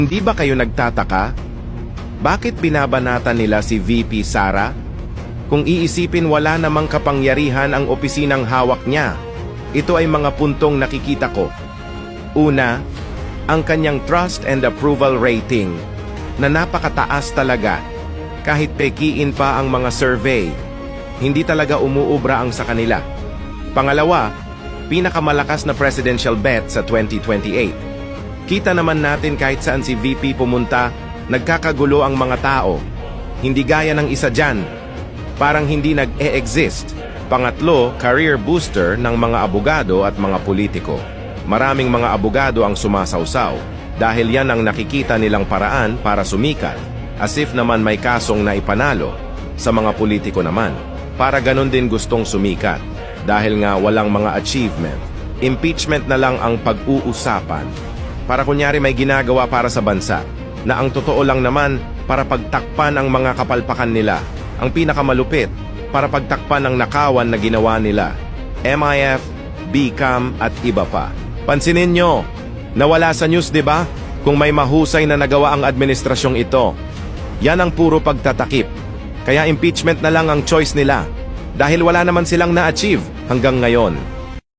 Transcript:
Hindi ba kayo nagtataka? Bakit binabanatan nila si VP Sara? Kung iisipin, wala namang kapangyarihan ang opisinang hawak niya. Ito ay mga puntong nakikita ko. Una, ang kanyang trust and approval rating na napakataas talaga. Kahit pekiin pa ang mga survey, hindi talaga umuubra ang sa kanila. Pangalawa, pinakamalakas na presidential bet sa 2028. Kita naman natin kahit saan si VP pumunta, nagkakagulo ang mga tao. Hindi gaya ng isa dyan, parang hindi nag-e-exist. Pangatlo, career booster ng mga abogado at mga politiko. Maraming mga abogado ang sumasawsaw dahil yan ang nakikita nilang paraan para sumikat, as if naman may kasong na ipanalo. Sa mga politiko naman, para ganon din gustong sumikat dahil nga walang mga achievement. Impeachment na lang ang pag-uusapan. Para kunyari may ginagawa para sa bansa, na ang totoo lang naman para pagtakpan ang mga kapalpakan nila. Ang pinakamalupit, para pagtakpan ang nakawan na ginawa nila. MIF, BCAM at iba pa. Pansinin nyo, nawala sa news, di ba? Kung may mahusay na nagawa ang administrasyong ito. Yan ang puro pagtatakip. Kaya impeachment na lang ang choice nila. Dahil wala naman silang na-achieve hanggang ngayon.